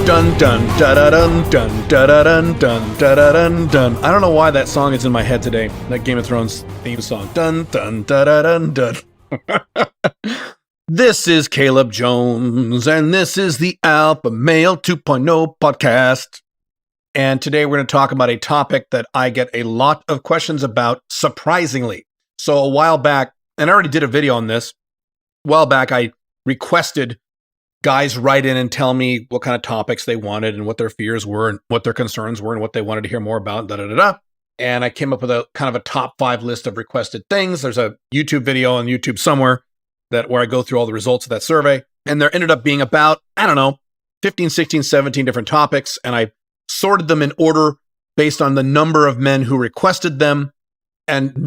Dun dun da da dun dun da da dun dun da da dun dun. I don't know why that song is in my head today. That Game of Thrones theme song. Dun dun da da dun dun. This is Caleb Jones, and this is the Alpha Male 2.0 podcast. And today we're going to talk about a topic that I get a lot of questions about, surprisingly. So a while back, and I already did a video on this, a while back I requested guys write in and tell me what kind of topics they wanted and what their fears were and what their concerns were and what they wanted to hear more about, da-da-da-da. And I came up with a kind of a top 5 list of requested things. There's a YouTube video on YouTube somewhere where I go through all the results of that survey. And there ended up being about, 15, 16, 17 different topics. And I sorted them in order based on the number of men who requested them. And the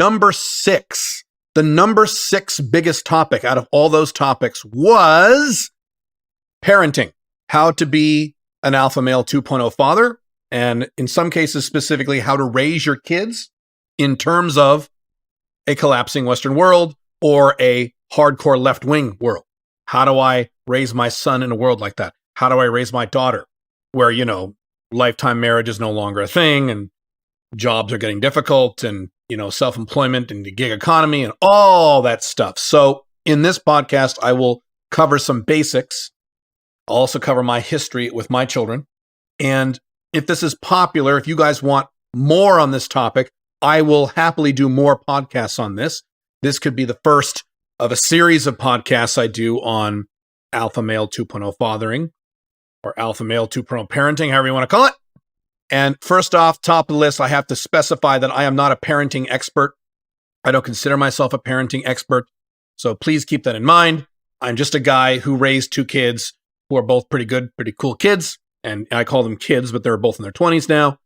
number 6 biggest topic out of all those topics was parenting, how to be an alpha male 2.0 father, and in some cases specifically how to raise your kids in terms of a collapsing Western world or a hardcore left-wing world. How do I raise my son in a world like that? How do I raise my daughter where, lifetime marriage is no longer a thing and jobs are getting difficult and, self-employment and the gig economy and all that stuff. So in this podcast, I will cover some basics. I'll also cover my history with my children. And if this is popular, if you guys want more on this topic, I will happily do more podcasts on this. This could be the first of a series of podcasts I do on alpha male 2.0 fathering or alpha male 2.0 parenting, however you want to call it. And first off, top of the list, I have to specify that I am not a parenting expert. I don't consider myself a parenting expert. So please keep that in mind. I'm just a guy who raised 2 kids who are both pretty good, pretty cool kids. And I call them kids, but they're both in their 20s now.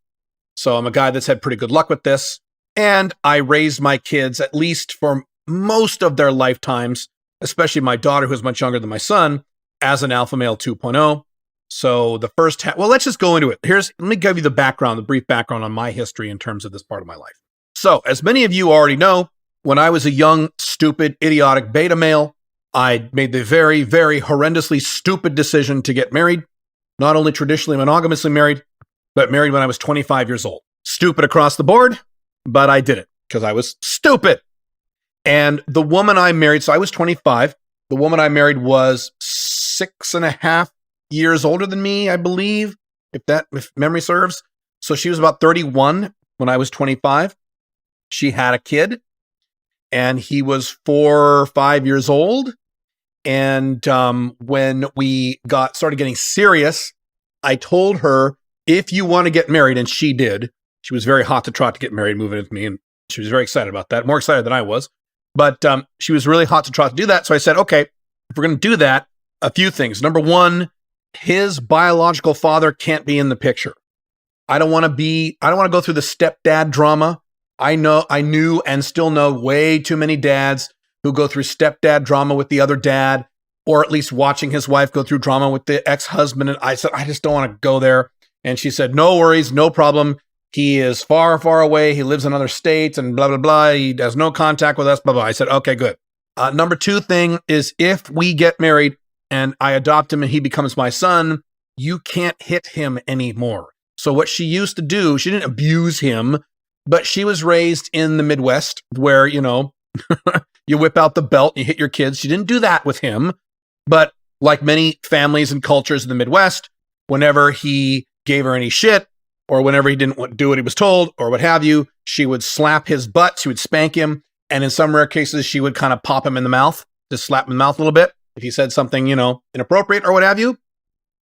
So I'm a guy that's had pretty good luck with this. And I raised my kids, at least for most of their lifetimes, especially my daughter, who's much younger than my son, as an alpha male 2.0. So the first, let's just go into it. Let me give you the brief background on my history in terms of this part of my life. So as many of you already know, when I was a young, stupid, idiotic beta male, I made the very, very horrendously stupid decision to get married. Not only traditionally monogamously married, but married when I was 25 years old. Stupid across the board, but I did it because I was stupid. And the woman I married, so I was 25. The woman I married was 6.5 years older than me, I believe, if memory serves. So she was about 31 when I was 25. She had a kid, and he was 4 or 5 years old. And when we started getting serious, I told her, if you want to get married, and she did. She was very hot to trot to get married, moving with me, and she was very excited about that, more excited than I was. But she was really hot to trot to do that. So I said, okay, if we're going to do that, a few things. Number one, his biological father can't be in the picture. I don't want to go through the stepdad drama. I knew and still know way too many dads who go through stepdad drama with the other dad, or at least watching his wife go through drama with the ex-husband. And I said, I just don't want to go there. And she said, no worries, no problem. He is far, far away. He lives in other states and blah, blah, blah. He has no contact with us, blah, blah. I said, okay, good. Number 2 thing is, if we get married and I adopt him and he becomes my son, you can't hit him anymore. So what she used to do, she didn't abuse him, but she was raised in the Midwest where, you whip out the belt and you hit your kids. She didn't do that with him. But like many families and cultures in the Midwest, whenever he gave her any shit or whenever he didn't do what he was told or what have you, she would slap his butt. She would spank him. And in some rare cases, she would kind of pop him in the mouth, just slap him in the mouth a little bit if he said something, inappropriate or what have you.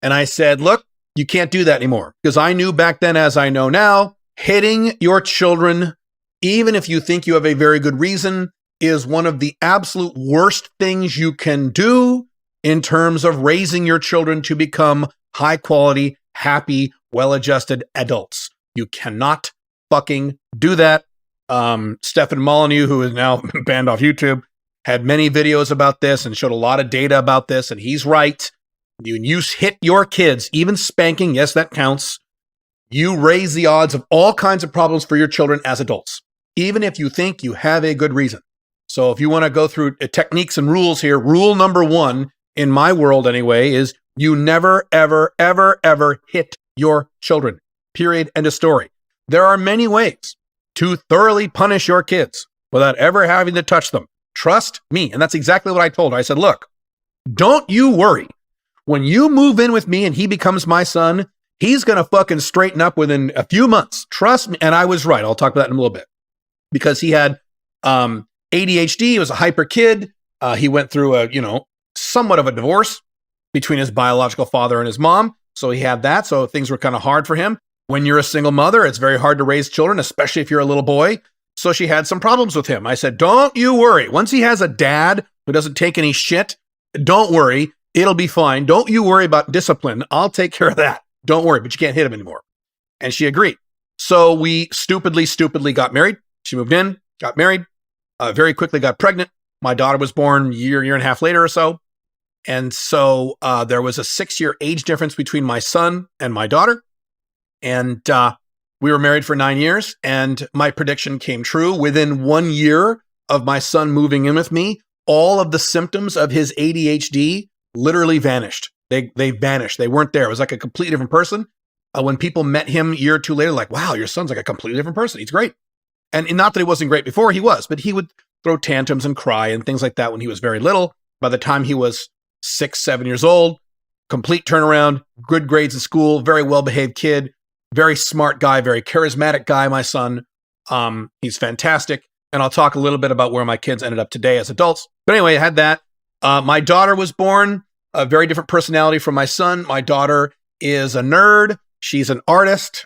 And I said, look, you can't do that anymore. Because I knew back then, as I know now, hitting your children, even if you think you have a very good reason, is one of the absolute worst things you can do in terms of raising your children to become high quality, happy, well-adjusted adults. You cannot fucking do that. Stefan Molyneux, who is now banned off YouTube, had many videos about this and showed a lot of data about this, and he's right. You hit your kids, even spanking, yes, that counts. You raise the odds of all kinds of problems for your children as adults, even if you think you have a good reason. So if you want to go through techniques and rules here, rule number 1, in my world anyway, is You never, ever, ever, ever hit your children. Period. End of story. There are many ways to thoroughly punish your kids without ever having to touch them. Trust me. And that's exactly what I told her. I said, look, don't you worry. When you move in with me and he becomes my son, he's going to fucking straighten up within a few months. Trust me. And I was right. I'll talk about that in a little bit. Because he had ADHD. He was a hyper kid. He went through somewhat of a divorce between his biological father and his mom. So he had that. So things were kind of hard for him. When you're a single mother, it's very hard to raise children, especially if you're a little boy. So she had some problems with him. I said, don't you worry. Once he has a dad who doesn't take any shit, don't worry. It'll be fine. Don't you worry about discipline. I'll take care of that. Don't worry, but you can't hit him anymore. And she agreed. So we stupidly got married. She moved in, got married, very quickly got pregnant. My daughter was born a year and a half later or so. And so there was a 6-year age difference between my son and my daughter. And we were married for 9 years. And my prediction came true. Within 1 year of my son moving in with me, all of the symptoms of his ADHD literally vanished. They vanished. They weren't there. It was like a completely different person. When people met him a year or two later, like, wow, your son's like a completely different person. He's great. And not that he wasn't great before, he was, but he would throw tantrums and cry and things like that when he was very little. By the time he was 6, 7 years old, complete turnaround, good grades in school, very well-behaved kid, very smart guy, very charismatic guy, my son. He's fantastic. And I'll talk a little bit about where my kids ended up today as adults. But anyway, I had that. My daughter was born, a very different personality from my son. My daughter is a nerd. She's an artist.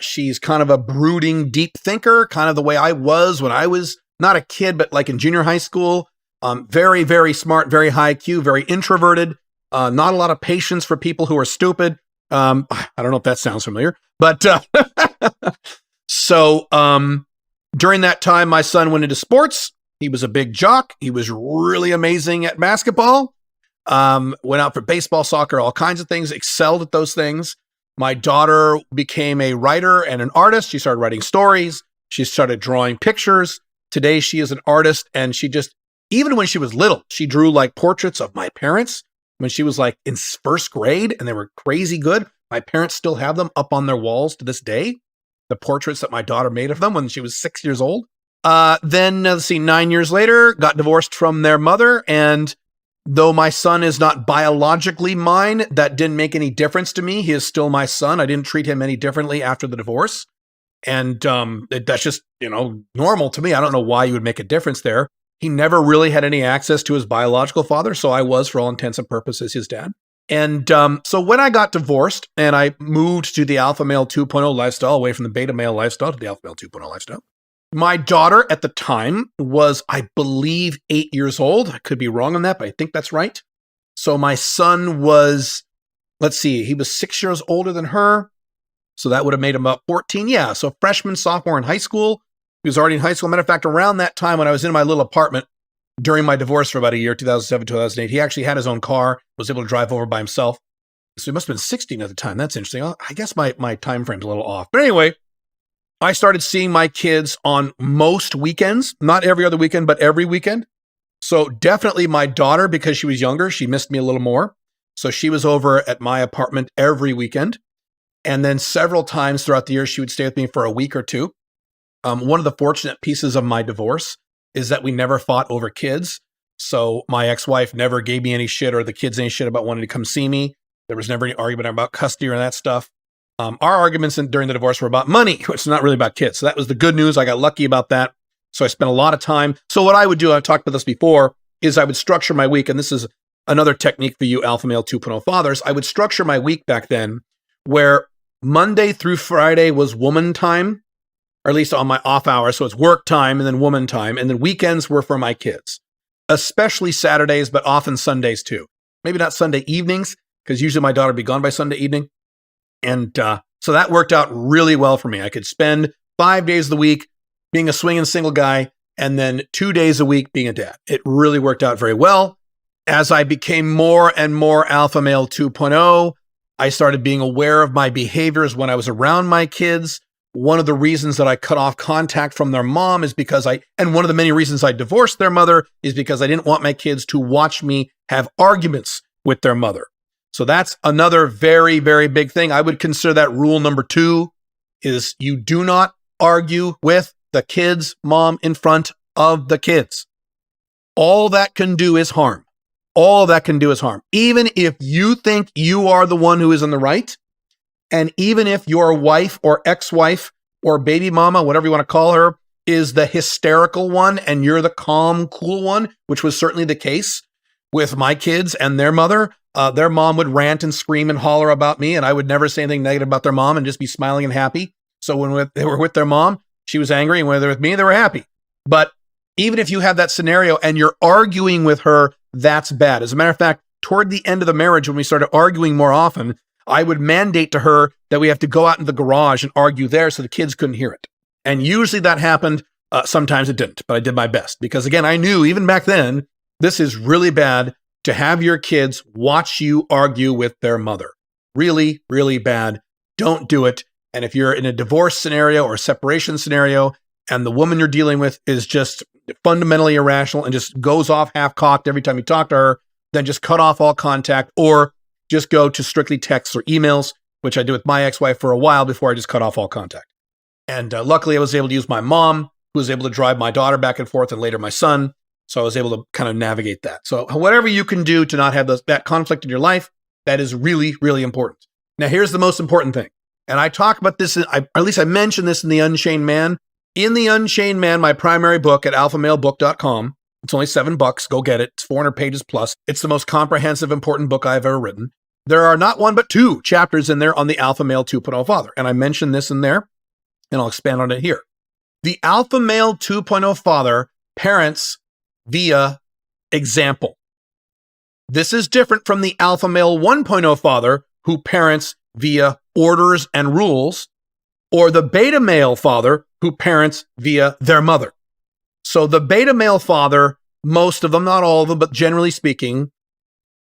She's kind of a brooding, deep thinker, kind of the way I was when I was not a kid, but like in junior high school. Very, very smart, very high IQ, very introverted. Not a lot of patience for people who are stupid. I don't know if that sounds familiar, but so during that time, my son went into sports. He was a big jock. He was really amazing at basketball. Went out for baseball, soccer, all kinds of things, excelled at those things. My daughter became a writer and an artist. She started writing stories. She started drawing pictures. Today, she is an artist, and she just, even when she was little, she drew like portraits of my parents when she was like in first grade, and they were crazy good. My parents still have them up on their walls to this day, the portraits that my daughter made of them when she was 6 years old. Then, let's see, 9 years later, got divorced from their mother, and though my son is not biologically mine, that didn't make any difference to me. He is still my son. I didn't treat him any differently after the divorce. And that's just, normal to me. I don't know why you would make a difference there. He never really had any access to his biological father, so I was, for all intents and purposes, his dad. And so when I got divorced and I moved to the alpha male 2.0 lifestyle, away from the beta male lifestyle to the alpha male 2.0 lifestyle, my daughter at the time was, I believe, 8 years old. I could be wrong on that, but I think that's right. So my son was, he was 6 years older than her. So that would have made him about 14. Yeah, so freshman, sophomore in high school. He was already in high school. Matter of fact, around that time when I was in my little apartment during my divorce for about a year, 2007, 2008, he actually had his own car, was able to drive over by himself. So he must have been 16 at the time. That's interesting. I guess my time frame's a little off. But anyway, I started seeing my kids on most weekends, not every other weekend, but every weekend. So definitely my daughter, because she was younger, she missed me a little more. So she was over at my apartment every weekend. And then several times throughout the year, she would stay with me for a week or two. One of the fortunate pieces of my divorce is that we never fought over kids. So my ex-wife never gave me any shit or the kids any shit about wanting to come see me. There was never any argument about custody or that stuff. Our arguments during the divorce were about money, which is not really about kids. So that was the good news. I got lucky about that. So I spent a lot of time. So what I would do, I talked about this before, is I would structure my week. And this is another technique for you alpha male 2.0 fathers. I would structure my week back then where Monday through Friday was woman time, or at least on my off hours. So it's work time and then woman time. And then weekends were for my kids, especially Saturdays, but often Sundays too. Maybe not Sunday evenings, because usually my daughter would be gone by Sunday evening. And so that worked out really well for me. I could spend 5 days of the week being a swinging single guy and then 2 days a week being a dad. It really worked out very well. As I became more and more alpha male 2.0, I started being aware of my behaviors when I was around my kids. One of the reasons that I cut off contact from their mom is because and one of the many reasons I divorced their mother is because I didn't want my kids to watch me have arguments with their mother. So that's another very, very big thing. I would consider that rule number 2 is you do not argue with the kid's mom in front of the kids. All that can do is harm. All that can do is harm. Even if you think you are the one who is in the right, and even if your wife or ex-wife or baby mama, whatever you want to call her, is the hysterical one and you're the calm, cool one, which was certainly the case with my kids and their mother. Their mom would rant and scream and holler about me, and I would never say anything negative about their mom and just be smiling and happy. So when they were with their mom, she was angry, and when they were with me, they were happy. But even if you have that scenario and you're arguing with her, that's bad. As a matter of fact, toward the end of the marriage, when we started arguing more often, I would mandate to her that we have to go out in the garage and argue there so the kids couldn't hear it. And usually that happened. Sometimes it didn't, but I did my best. Because again, I knew even back then, this is really bad to have your kids watch you argue with their mother. Really, really bad. Don't do it. And if you're in a divorce scenario or a separation scenario, and the woman you're dealing with is just fundamentally irrational and just goes off half-cocked every time you talk to her, then just cut off all contact or just go to strictly texts or emails, which I did with my ex-wife for a while before I just cut off all contact. And luckily, I was able to use my mom, who was able to drive my daughter back and forth and later my son. So I was able to kind of navigate that. So whatever you can do to not have that conflict in your life, that is really, really important. Now, here's the most important thing. And I talk about this, or at least I mentioned this in The Unchained Man. In The Unchained Man, my primary book at alphamalebook.com, it's only $7. Go get it. It's 400 pages plus. It's the most comprehensive, important book I've ever written. There are not one, but 2 chapters in there on the Alpha Male 2.0 father. And I mentioned this in there, and I'll expand on it here. The Alpha Male 2.0 father parents via example. This is different from the Alpha Male 1.0 father who parents via orders and rules, or the Beta Male father who parents via their mother. So the Beta Male father, most of them, not all of them, but generally speaking,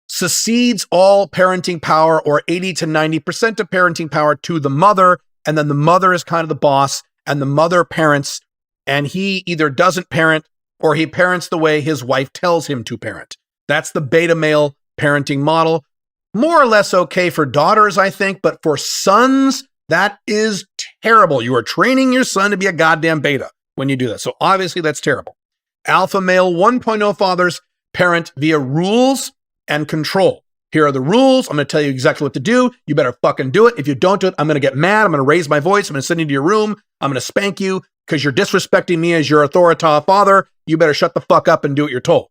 succeeds all parenting power, or 80 to 90% of parenting power, to the mother, and then the mother is kind of the boss, and the mother parents, and he either doesn't parent or he parents the way his wife tells him to parent. That's the Beta Male parenting model. More or less okay for daughters, I think, but for sons, that is terrible. You are training your son to be a goddamn beta when you do that. So obviously that's terrible. Alpha Male 1.0 fathers parent via rules and control. Here are the rules. I'm going to tell you exactly what to do. You better fucking do it. If you don't do it, I'm going to get mad. I'm going to raise my voice. I'm going to send you to your room. I'm going to spank you because you're disrespecting me as your authoritative father. You better shut the fuck up and do what you're told.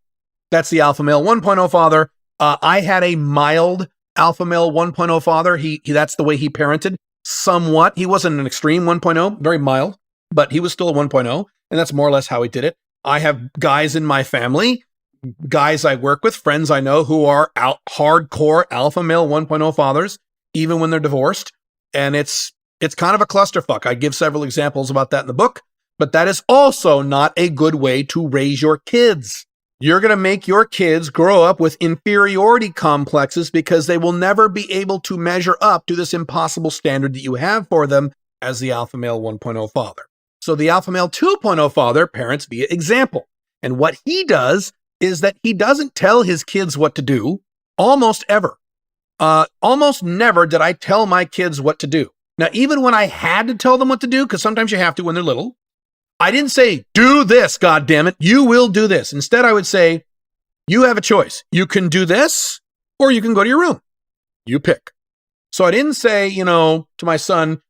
That's the Alpha Male 1.0 father. I had a mild Alpha Male 1.0 father. That's the way he parented somewhat. He wasn't an extreme 1.0, very mild, but he was still a 1.0. And that's more or less how he did it. I have guys in my family, guys I work with, friends I know who are hardcore Alpha Male 1.0 fathers, even when they're divorced. And it's kind of a clusterfuck. I give several examples about that in the book, but that is also not a good way to raise your kids. You're going to make your kids grow up with inferiority complexes because they will never be able to measure up to this impossible standard that you have for them as the Alpha Male 1.0 father. So the Alpha Male 2.0 father parents via example. And what he does is that he doesn't tell his kids what to do almost ever. Almost never did I tell my kids what to do. Now, even when I had to tell them what to do, because sometimes you have to when they're little, I didn't say, do this, goddammit, you will do this. Instead, I would say, you have a choice. You can do this, or you can go to your room. You pick. So I didn't say, to my son,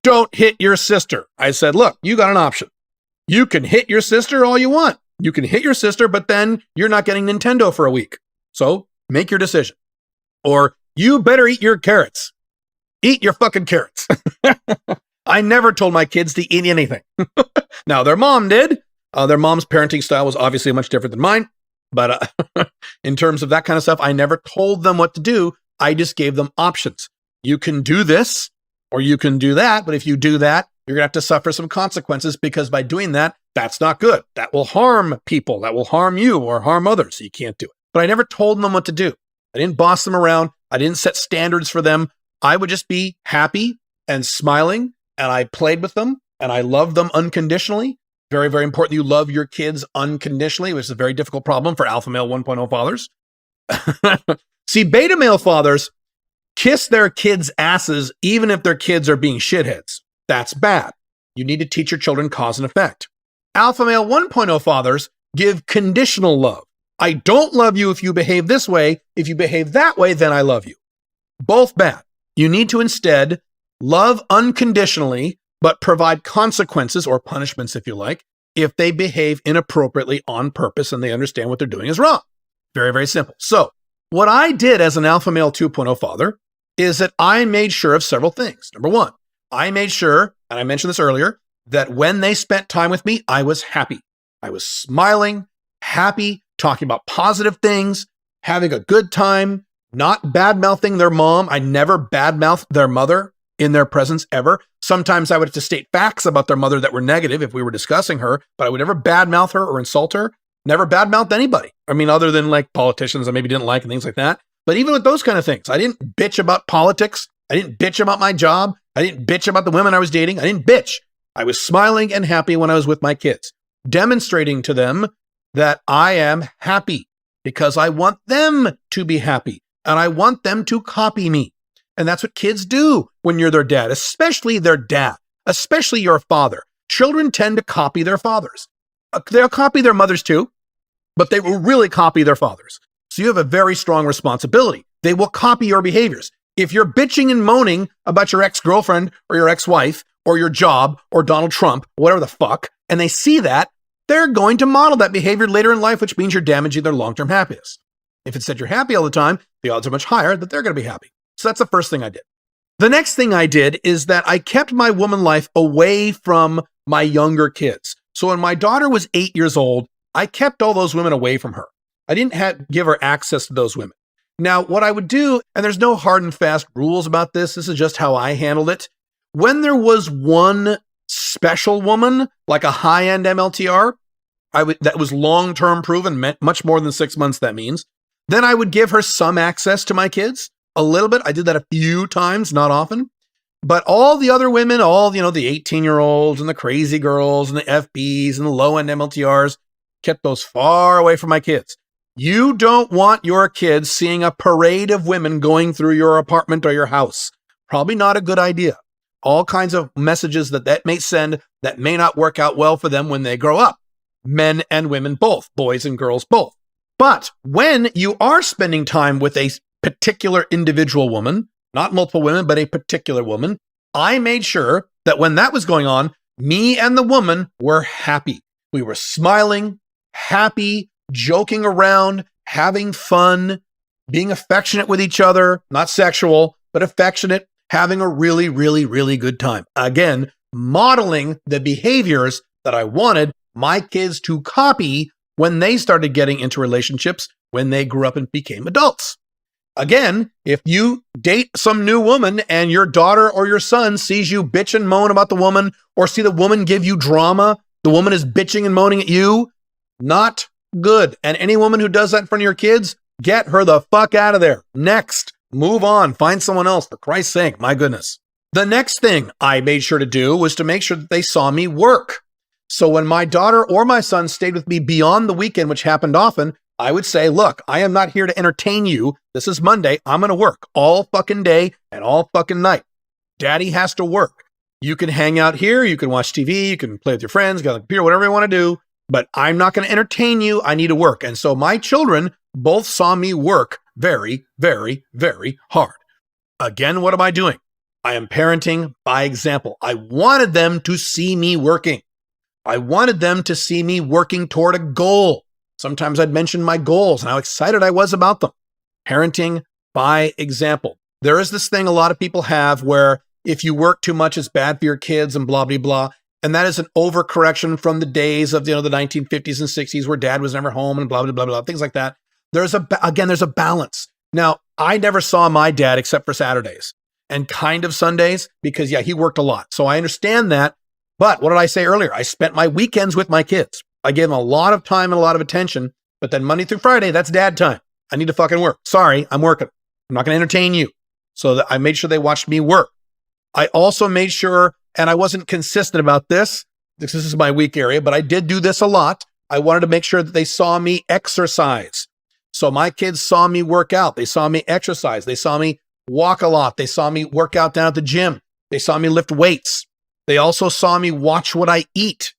don't hit your sister. I said, look, you got an option. You can hit your sister all you want. You can hit your sister, but then you're not getting Nintendo for a week. So make your decision. Or you better eat your carrots. Eat your fucking carrots. I never told my kids to eat anything. Now, their mom did. Their mom's parenting style was obviously much different than mine. But in terms of that kind of stuff, I never told them what to do. I just gave them options. You can do this or you can do that. But if you do that, you're going to have to suffer some consequences because by doing that, that's not good. That will harm people. That will harm you or harm others. So you can't do it. But I never told them what to do. I didn't boss them around. I didn't set standards for them. I would just be happy and smiling. And I played with them and I loved them unconditionally. Very, very important. You love your kids unconditionally, which is a very difficult problem for Alpha Male 1.0 fathers. See, Beta Male fathers, kiss their kids' asses even if their kids are being shitheads. That's bad. You need to teach your children cause and effect. Alpha male 1.0 fathers give conditional love. I don't love you if you behave this way. If you behave that way, then I love you. Both bad. You need to instead love unconditionally, but provide consequences or punishments, if you like, if they behave inappropriately on purpose and they understand what they're doing is wrong. Very, very simple. So what I did as an alpha male 2.0 father is that I made sure of several things. Number one, I made sure, and I mentioned this earlier, that when they spent time with me, I was happy. I was smiling, happy, talking about positive things, having a good time, not bad-mouthing their mom. I never bad-mouthed their mother in their presence ever. Sometimes I would have to state facts about their mother that were negative if we were discussing her, but I would never bad-mouth her or insult her. Never bad-mouthed anybody. I mean, other than like politicians I maybe didn't like and things like that. But even with those kind of things, I didn't bitch about politics. I didn't bitch about my job. I didn't bitch about the women I was dating. I didn't bitch. I was smiling and happy when I was with my kids, demonstrating to them that I am happy because I want them to be happy and I want them to copy me. And that's what kids do when you're their dad, especially their dad, especially your father. Children tend to copy their fathers. They'll copy their mothers too, but they will really copy their fathers. So you have a very strong responsibility. They will copy your behaviors. If you're bitching and moaning about your ex-girlfriend or your ex-wife or your job or Donald Trump, whatever the fuck, and they see that, they're going to model that behavior later in life, which means you're damaging their long-term happiness. If it's that you're happy all the time, the odds are much higher that they're going to be happy. So that's the first thing I did. The next thing I did is that I kept my woman life away from my younger kids. So when my daughter was 8 years old, I kept all those women away from her. I didn't give her access to those women. Now, what I would do, and there's no hard and fast rules about this, this is just how I handled it. When there was one special woman, like a high-end MLTR, that was long-term proven, meant much more than 6 months, that means, then I would give her some access to my kids, a little bit. I did that a few times, not often. But all the other women, all, the 18-year-olds and the crazy girls and the FBs and the low-end MLTRs, kept those far away from my kids. You don't want your kids seeing a parade of women going through your apartment or your house. Probably not a good idea. All kinds of messages that may send that may not work out well for them when they grow up. Men and women both, boys and girls both. But when you are spending time with a particular individual woman, not multiple women, but a particular woman, I made sure that when that was going on, me and the woman were happy. We were smiling, happy, joking around, having fun, being affectionate with each other, not sexual, but affectionate, having a really, really, really good time. Again, modeling the behaviors that I wanted my kids to copy when they started getting into relationships, when they grew up and became adults. Again, if you date some new woman and your daughter or your son sees you bitch and moan about the woman, or see the woman give you drama, the woman is bitching and moaning at you, not good. And any woman who does that in front of your kids, get her the fuck out of there. Next, move on, find someone else, for Christ's sake, my goodness. The next thing I made sure to do was to make sure that they saw me work. So when my daughter or my son stayed with me beyond the weekend, which happened often, I would say, look, I am not here to entertain you. This is Monday. I'm going to work all fucking day and all fucking night. Daddy has to work. You can hang out here. You can watch TV. You can play with your friends, get on the computer, whatever you want to do. But I'm not going to entertain you. I need to work. And so my children both saw me work very, very, very hard. Again, what am I doing? I am parenting by example. I wanted them to see me working. I wanted them to see me working toward a goal. Sometimes I'd mention my goals and how excited I was about them. Parenting by example. There is this thing a lot of people have where if you work too much, it's bad for your kids and blah, blah, blah. And that is an overcorrection from the days of, the 1950s and 60s where dad was never home and blah, blah, blah, blah, things like that. There's a balance. Now, I never saw my dad except for Saturdays and kind of Sundays because, he worked a lot. So I understand that. But what did I say earlier? I spent my weekends with my kids. I gave them a lot of time and a lot of attention, but then Monday through Friday, that's dad time. I need to fucking work. Sorry, I'm working. I'm not going to entertain you. So that I made sure they watched me work. I also made sure, and I wasn't consistent about this. This is my weak area, but I did do this a lot. I wanted to make sure that they saw me exercise. So my kids saw me work out. They saw me exercise. They saw me walk a lot. They saw me work out down at the gym. They saw me lift weights. They also saw me watch what I eat.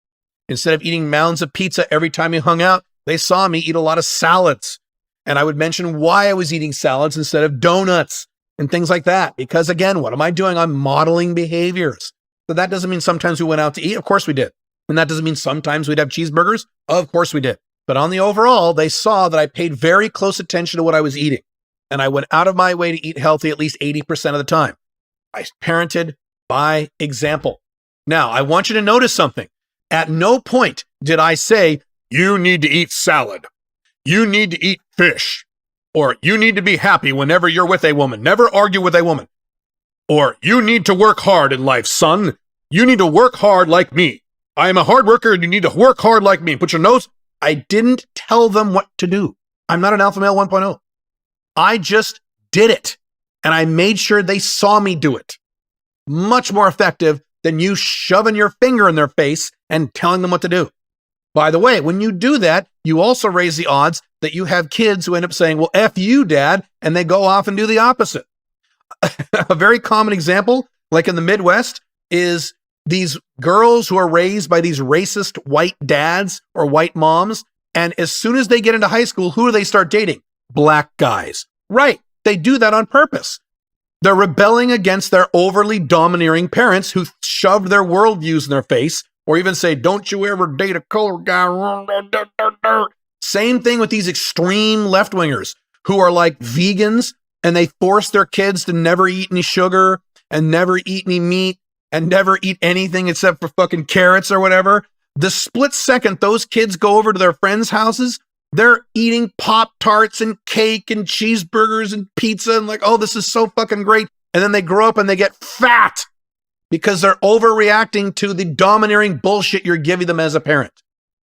Instead of eating mounds of pizza every time we hung out, they saw me eat a lot of salads. And I would mention why I was eating salads instead of donuts and things like that. Because again, what am I doing? I'm modeling behaviors. So that doesn't mean sometimes we went out to eat. Of course we did. And that doesn't mean sometimes we'd have cheeseburgers. Of course we did. But on the overall, they saw that I paid very close attention to what I was eating. And I went out of my way to eat healthy at least 80% of the time. I parented by example. Now, I want you to notice something. At no point did I say, you need to eat salad. You need to eat fish. Or you need to be happy whenever you're with a woman. Never argue with a woman. Or you need to work hard in life, son. You need to work hard like me. I am a hard worker and you need to work hard like me. Put your nose. I didn't tell them what to do. I'm not an alpha male 1.0. I just did it. And I made sure they saw me do it. Much more effective than you shoving your finger in their face and telling them what to do. By the way, when you do that, you also raise the odds that you have kids who end up saying, well, F you, Dad, and they go off and do the opposite. A very common example, like in the Midwest, is these girls who are raised by these racist white dads or white moms. And as soon as they get into high school, who do they start dating? Black guys. Right. They do that on purpose. They're rebelling against their overly domineering parents who shoved their worldviews in their face, or even say, don't you ever date a color guy. Same thing with these extreme left-wingers who are like vegans and they force their kids to never eat any sugar and never eat any meat and never eat anything except for fucking carrots or whatever. The split second those kids go over to their friends' houses, they're eating Pop-Tarts and cake and cheeseburgers and pizza and like, oh, this is so fucking great. And then they grow up and they get fat because they're overreacting to the domineering bullshit you're giving them as a parent.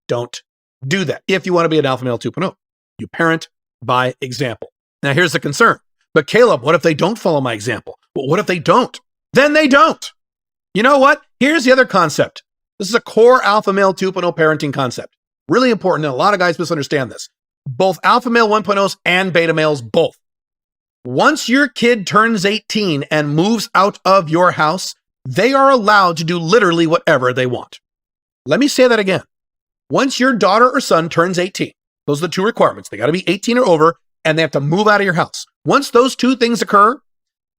Don't do that. If you want to be an alpha male 2.0, you parent by example. Now here's the concern. But Caleb, what if they don't follow my example? Well, what if they don't? Then they don't. You know what? Here's the other concept. This is a core alpha male 2.0 parenting concept. Really important, and a lot of guys misunderstand this. Both alpha male 1.0s and beta males, both. Once your kid turns 18 and moves out of your house, they are allowed to do literally whatever they want. Let me say that again. Once your daughter or son turns 18, those are the two requirements. They got to be 18 or over, and they have to move out of your house. Once those two things occur,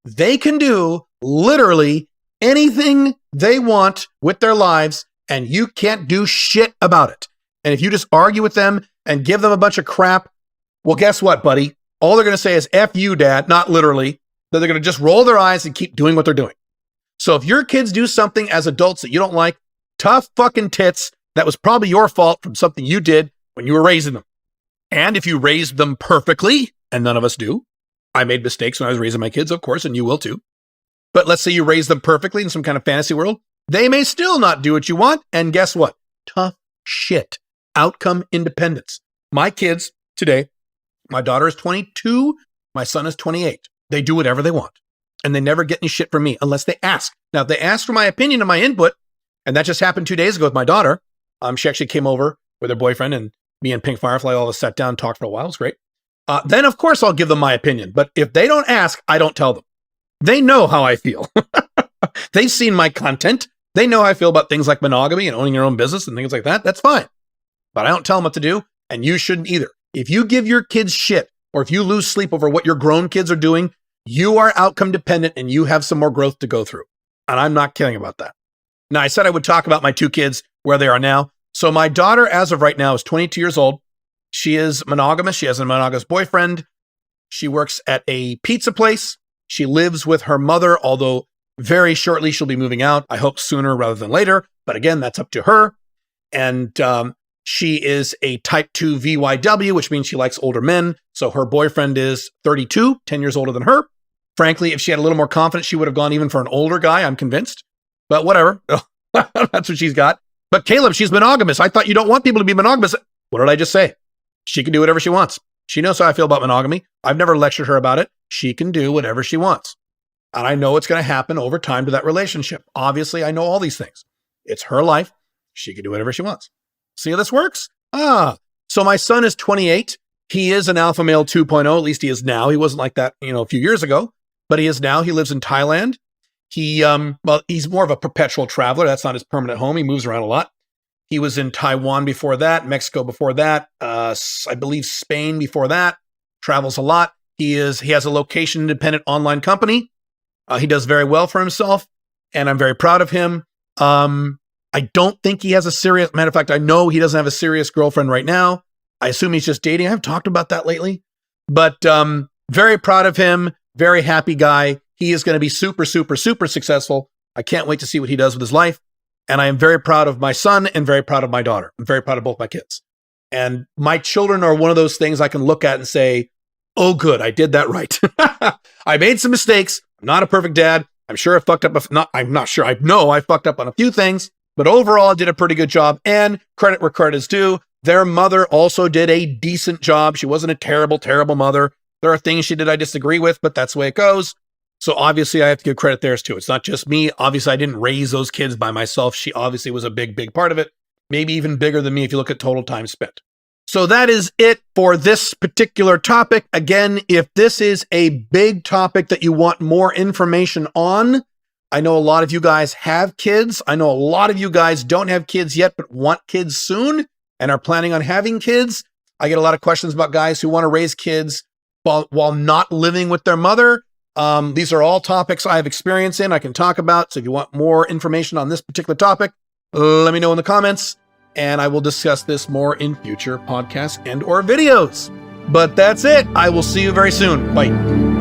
they can do literally anything they want with their lives, and you can't do shit about it. And if you just argue with them and give them a bunch of crap, well, guess what, buddy? All they're going to say is F you, Dad, not literally. They're going to just roll their eyes and keep doing what they're doing. So if your kids do something as adults that you don't like, tough fucking tits, that was probably your fault from something you did when you were raising them. And if you raised them perfectly, and none of us do, I made mistakes when I was raising my kids, of course, and you will too. But let's say you raise them perfectly in some kind of fantasy world, they may still not do what you want. And guess what? Tough shit. Outcome independence. My kids today, my daughter is 22, my son is 28. They do whatever they want. And they never get any shit from me unless they ask. Now, if they ask for my opinion and my input, and that just happened 2 days ago with my daughter, she actually came over with her boyfriend, and me and Pink Firefly all sat down and talked for a while. It was great. Then, of course, I'll give them my opinion. But if they don't ask, I don't tell them. They know how I feel. They've seen my content. They know how I feel about things like monogamy and owning your own business and things like that. That's fine. But I don't tell them what to do, and you shouldn't either. If you give your kids shit, or if you lose sleep over what your grown kids are doing, you are outcome dependent and you have some more growth to go through. And I'm not kidding about that. Now, I said I would talk about my two kids, where they are now. So my daughter, as of right now, is 22 years old. She is monogamous. She has a monogamous boyfriend. She works at a pizza place. She lives with her mother, although very shortly she'll be moving out. I hope sooner rather than later. But again, that's up to her. And she is a type 2 VYW, which means she likes older men. So her boyfriend is 32, 10 years older than her. Frankly, if she had a little more confidence, she would have gone even for an older guy, I'm convinced. But whatever. That's what she's got. But Caleb, she's monogamous. I thought you don't want people to be monogamous. What did I just say? She can do whatever she wants. She knows how I feel about monogamy. I've never lectured her about it. She can do whatever she wants. And I know what's going to happen over time to that relationship. Obviously, I know all these things. It's her life. She can do whatever she wants. See how this works? So my son is 28. He is an alpha male 2.0. At least he is now. He wasn't like that, a few years ago. but he lives in Thailand. He's more of a perpetual traveler. That's not his permanent home. He moves around a lot. He was in Taiwan before that, Mexico before that, I believe Spain before that, travels a lot. He has a location independent online company. He does very well for himself, and I'm very proud of him. I don't think he has matter of fact, I know he doesn't have a serious girlfriend right now. I assume he's just dating. I haven't talked about that lately, but very proud of him. Very happy guy. He is going to be super, super, super successful. I can't wait to see what he does with his life. And I am very proud of my son and very proud of my daughter. I'm very proud of both my kids. And my children are one of those things I can look at and say, oh, good, I did that right. I made some mistakes. I'm not a perfect dad. I'm sure I fucked up. I'm not sure. I know I fucked up on a few things, but overall I did a pretty good job. And credit where credit is due. Their mother also did a decent job. She wasn't a terrible, terrible mother. There are things she did I disagree with, but that's the way it goes. So obviously I have to give credit theirs too. It's not just me. Obviously I didn't raise those kids by myself. She obviously was a big, big part of it. Maybe even bigger than me if you look at total time spent. So that is it for this particular topic. Again, if this is a big topic that you want more information on, I know a lot of you guys have kids. I know a lot of you guys don't have kids yet, but want kids soon and are planning on having kids. I get a lot of questions about guys who want to raise kids while not living with their mother. These are all topics I have experience in, I can talk about. So if you want more information on this particular topic, let me know in the comments, and I will discuss this more in future podcasts and or videos. But that's it. I will see you very soon. Bye.